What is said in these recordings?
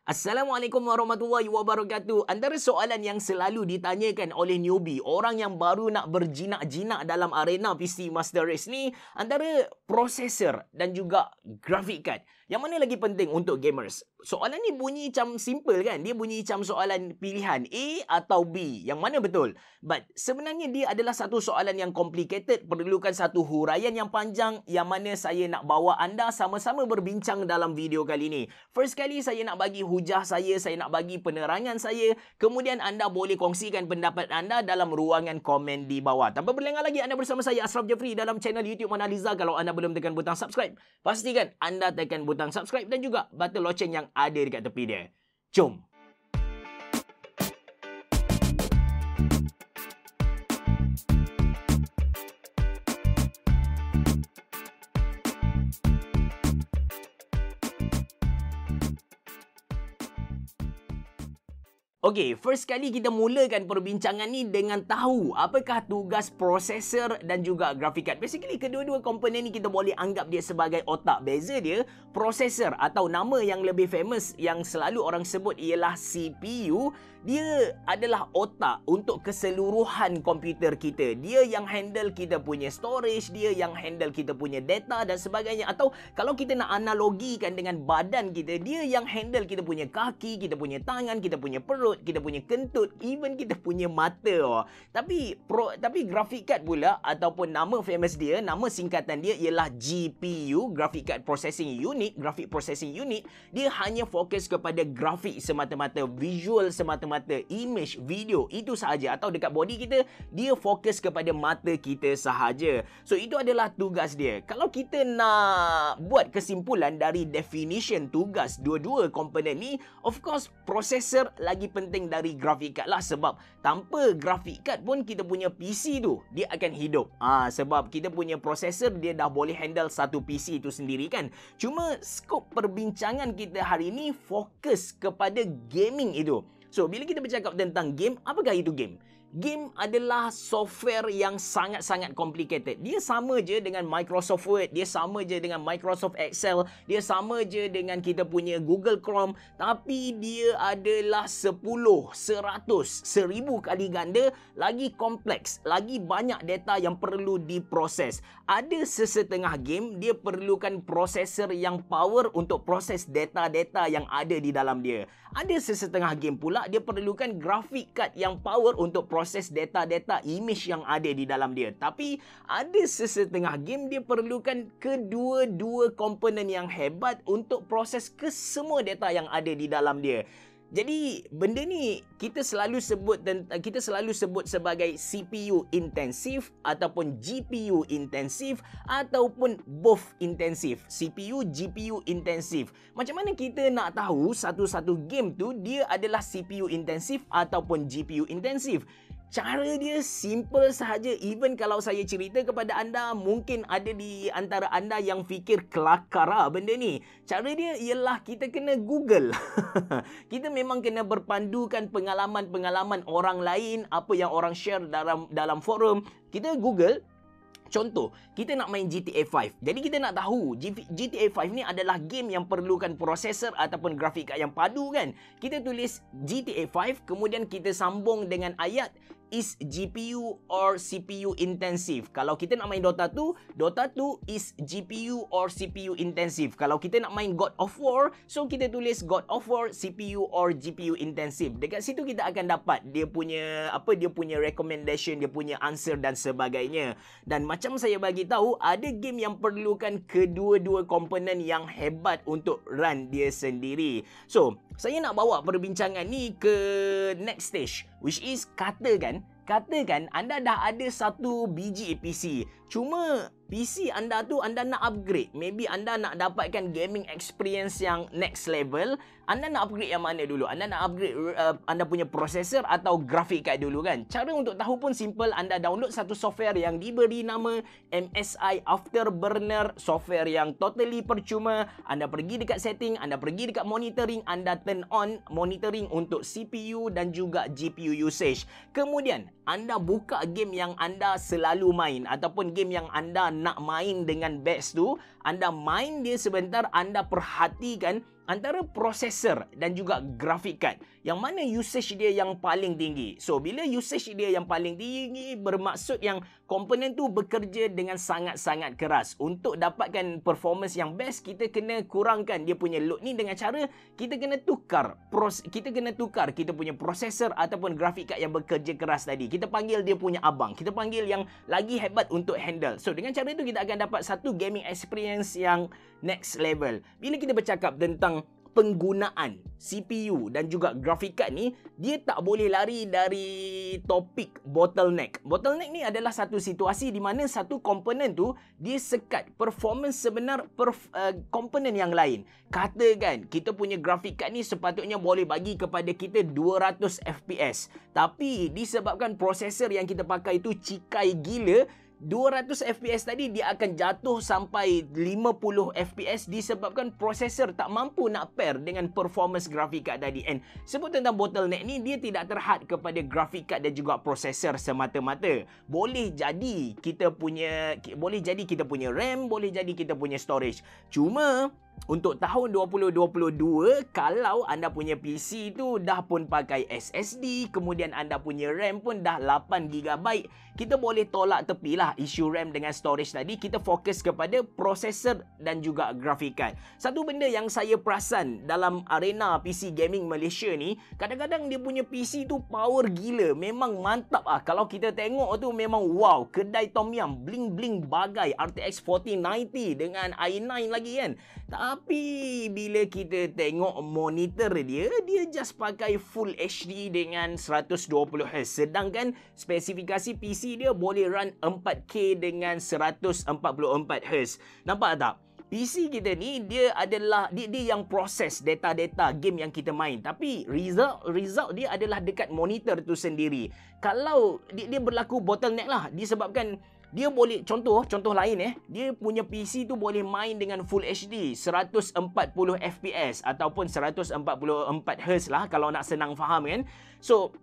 Assalamualaikum warahmatullahi wabarakatuh. Antara soalan yang selalu ditanyakan oleh newbie, orang yang baru nak berjinak-jinak dalam arena PC Master Race ni, antara prosesor dan juga graphic card. Yang mana lagi penting untuk gamers? Soalan ni bunyi macam simple kan? Dia bunyi macam soalan pilihan A atau B. Yang mana betul? But sebenarnya dia adalah satu soalan yang complicated, perlukan satu huraian yang panjang yang mana saya nak bawa anda sama-sama berbincang dalam video kali ni. First kali saya nak bagi hujah saya nak bagi penerangan saya. Kemudian anda boleh kongsikan pendapat anda dalam ruangan komen di bawah. Tanpa berlengah lagi, anda bersama saya Ashraf Jeffrey dalam channel YouTube Monaliza. Kalau anda belum tekan butang subscribe, pastikan anda tekan butang subscribe dan juga button loceng yang ada dekat tepi dia. Jom! Okey, first kali kita mulakan perbincangan ni dengan tahu apakah tugas prosesor dan juga graphic card. Basically, kedua-dua komponen ni kita boleh anggap dia sebagai otak. Beza dia, prosesor atau nama yang lebih famous yang selalu orang sebut ialah CPU, dia adalah otak untuk keseluruhan komputer kita. Dia yang handle kita punya storage, dia yang handle kita punya data dan sebagainya. Atau kalau kita nak analogikan dengan badan kita, dia yang handle kita punya kaki, kita punya tangan, kita punya perut, kita punya kentut, even kita punya mata. Tapi graphic card pula ataupun nama famous dia, nama singkatan dia ialah GPU, Graphic Card Processing Unit, Graphic Processing Unit. Dia hanya fokus kepada grafik semata-mata, visual semata-mata, image, video, itu sahaja. Atau dekat body kita, dia fokus kepada mata kita sahaja. So itu adalah tugas dia. Kalau kita nak buat kesimpulan dari definition tugas dua-dua komponen ni, of course prosesor lagi penting dari graphic card lah. Sebab tanpa graphic card pun kita punya PC tu dia akan hidup. Sebab kita punya prosesor dia dah boleh handle satu PC itu sendiri kan. Cuma skop perbincangan kita hari ni fokus kepada gaming itu. So bila kita bercakap tentang game, apakah itu game? Game adalah software yang sangat-sangat complicated. Dia sama je dengan Microsoft Word, dia sama je dengan Microsoft Excel, dia sama je dengan kita punya Google Chrome, tapi dia adalah 10, 100, 1000 kali ganda lagi kompleks, lagi banyak data yang perlu diproses. Ada sesetengah game dia perlukan prosesor yang power untuk proses data-data yang ada di dalam dia. Ada sesetengah game pula dia perlukan graphic card yang power untuk proses data-data image yang ada di dalam dia. Tapi ada sesetengah game dia perlukan kedua-dua komponen yang hebat untuk proses ke semua data yang ada di dalam dia. Jadi benda ni kita selalu sebut sebagai CPU intensif ataupun GPU intensif ataupun both intensif. CPU, GPU intensif. Macam mana kita nak tahu satu-satu game tu dia adalah CPU intensif ataupun GPU intensif? Cara dia simple sahaja. Even kalau saya cerita kepada anda, mungkin ada di antara anda yang fikir kelakar benda ni. Cara dia ialah kita kena Google. Kita memang kena berpandukan pengalaman-pengalaman orang lain, apa yang orang share dalam forum. Kita Google. Contoh, kita nak main GTA 5. Jadi kita nak tahu GTA 5 ni adalah game yang perlukan prosesor ataupun grafik card yang padu kan. Kita tulis GTA 5, kemudian kita sambung dengan ayat is GPU or CPU intensive. Kalau kita nak main Dota 2 is GPU or CPU intensive. Kalau kita nak main God of War, so kita tulis God of War CPU or GPU intensive. Dekat situ kita akan dapat dia punya recommendation, dia punya answer dan sebagainya. Dan macam saya bagi tahu, ada game yang perlukan kedua-dua komponen yang hebat untuk run dia sendiri. So, saya nak bawa perbincangan ni ke next stage, which is katakan anda dah ada satu biji PC. Cuma PC anda tu anda nak upgrade. Maybe anda nak dapatkan gaming experience yang next level. Anda nak upgrade yang mana dulu? Anda nak upgrade anda punya prosesor atau graphic card dulu kan? Cara untuk tahu pun simple. Anda download satu software yang diberi nama MSI Afterburner. Software yang totally percuma. Anda pergi dekat setting, anda pergi dekat monitoring, anda turn on monitoring untuk CPU dan juga GPU usage. Kemudian anda buka game yang anda selalu main ataupun game yang anda nak main dengan best tu, anda main dia sebentar, anda perhatikan antara prosesor dan juga graphic card, yang mana usage dia yang paling tinggi. So, bila usage dia yang paling tinggi, bermaksud yang komponen tu bekerja dengan sangat-sangat keras. Untuk dapatkan performance yang best, kita kena kurangkan dia punya load ni dengan cara kita kena tukar kita punya prosesor ataupun graphic card yang bekerja keras tadi. Kita panggil dia punya abang. Kita panggil yang lagi hebat untuk handle. So, dengan cara itu kita akan dapat satu gaming experience yang next level. Bila kita bercakap tentang penggunaan CPU dan juga graphic card ni, dia tak boleh lari dari topik bottleneck. Bottleneck ni adalah satu situasi di mana satu komponen tu dia sekat performance sebenar komponen yang lain. Katakan kita punya graphic card ni sepatutnya boleh bagi kepada kita 200 FPS, tapi disebabkan prosesor yang kita pakai tu cikai gila, 200 FPS tadi dia akan jatuh sampai 50 FPS disebabkan prosesor tak mampu nak pair dengan performance graphic card tadi. And sebut tentang bottleneck ni, dia tidak terhad kepada graphic card dan juga prosesor semata-mata. Boleh jadi kita punya RAM, boleh jadi kita punya storage. Cuma untuk tahun 2022, kalau anda punya PC tu dah pun pakai SSD, kemudian anda punya RAM pun dah 8GB, kita boleh tolak tepilah isu RAM dengan storage tadi. Kita fokus kepada prosesor dan juga graphic card. Satu benda yang saya perasan dalam arena PC gaming Malaysia ni, kadang-kadang dia punya PC tu power gila, memang mantap ah. Kalau kita tengok tu memang wow, kedai Tom Yum, bling-bling bagai, RTX 4090 dengan i9 lagi kan. Tapi bila kita tengok monitor dia just pakai Full HD dengan 120Hz. Sedangkan spesifikasi PC dia boleh run 4K dengan 144Hz. Nampak tak? PC kita ni dia adalah dia yang proses data-data game yang kita main, tapi result dia adalah dekat monitor tu sendiri. Kalau dia berlaku bottleneck lah, disebabkan dia boleh, contoh lain dia punya PC tu boleh main dengan Full HD 140 FPS ataupun 144Hz lah kalau nak senang faham kan. So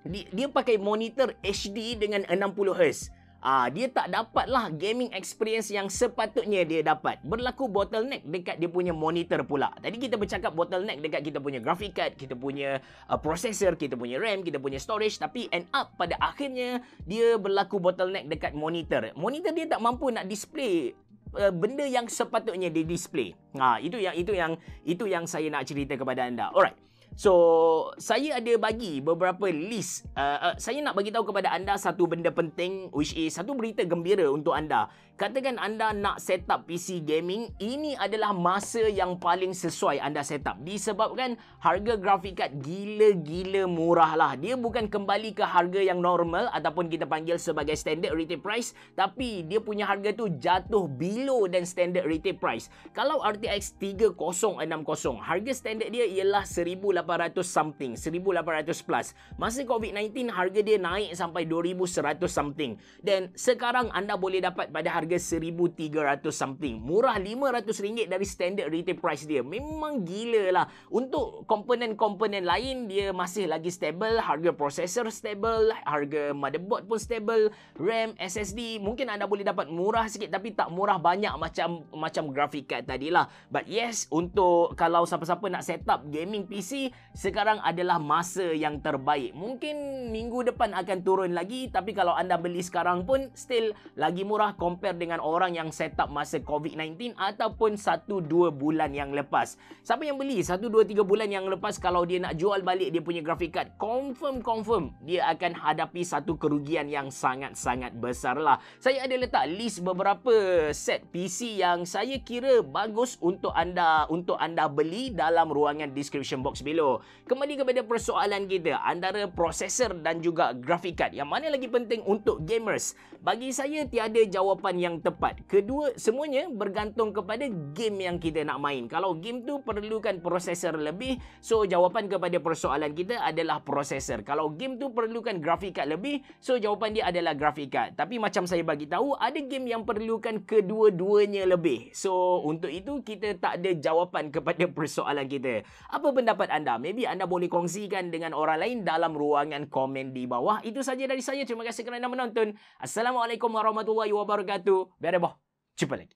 dia pakai monitor HD dengan 60Hz. Dia tak dapat lah gaming experience yang sepatutnya dia dapat. Berlaku bottleneck dekat dia punya monitor pula. Tadi kita bercakap bottleneck dekat kita punya graphic card, kita punya processor, kita punya RAM, kita punya storage, tapi end up pada akhirnya dia berlaku bottleneck dekat monitor. Monitor dia tak mampu nak display benda yang sepatutnya dia display. Itu yang saya nak cerita kepada anda. Alright. So, saya ada bagi beberapa list. Saya nak bagi tahu kepada anda satu benda penting, which is satu berita gembira untuk anda. Katakan anda nak set up PC gaming, ini adalah masa yang paling sesuai anda set up. Disebabkan harga graphic card gila-gila murah lah. Dia bukan kembali ke harga yang normal ataupun kita panggil sebagai standard retail price, tapi dia punya harga tu jatuh below dan standard retail price. Kalau RTX 3060, harga standard dia ialah 1800 something, 1800 plus. Masa COVID-19 harga dia naik sampai 2100 something. Dan sekarang anda boleh dapat pada harga 1300 something. Murah RM500 dari standard retail price dia. Memang gila lah. Untuk komponen-komponen lain dia masih lagi stable. Harga prosesor stable, harga motherboard pun stable, RAM, SSD mungkin anda boleh dapat murah sikit tapi tak murah banyak macam graphic card tadilah. But yes, untuk kalau siapa-siapa nak set up gaming PC, sekarang adalah masa yang terbaik. Mungkin minggu depan akan turun lagi, tapi kalau anda beli sekarang pun still lagi murah compare dengan orang yang set up masa COVID-19 ataupun 1-2 bulan yang lepas. Siapa yang beli 1-2-3 bulan yang lepas, kalau dia nak jual balik dia punya graphic card, confirm dia akan hadapi satu kerugian yang sangat-sangat besar lah. Saya ada letak list beberapa set PC yang saya kira bagus untuk anda beli dalam ruangan description box below. Kembali kepada persoalan kita, antara prosesor dan juga graphic card, yang mana lagi penting untuk gamers? Bagi saya tiada jawapan yang tepat. Kedua, semuanya bergantung kepada game yang kita nak main. Kalau game tu perlukan prosesor lebih, so jawapan kepada persoalan kita adalah prosesor. Kalau game tu perlukan graphic card lebih, so jawapan dia adalah graphic card. Tapi macam saya bagi tahu, ada game yang perlukan kedua-duanya lebih. So untuk itu kita tak ada jawapan kepada persoalan kita. Apa pendapat anda? Maybe anda boleh kongsikan dengan orang lain dalam ruangan komen di bawah. Itu saja dari saya. Terima kasih kerana menonton. Assalamualaikum warahmatullahi wabarakatuh. Biar boh. Jumpa lagi.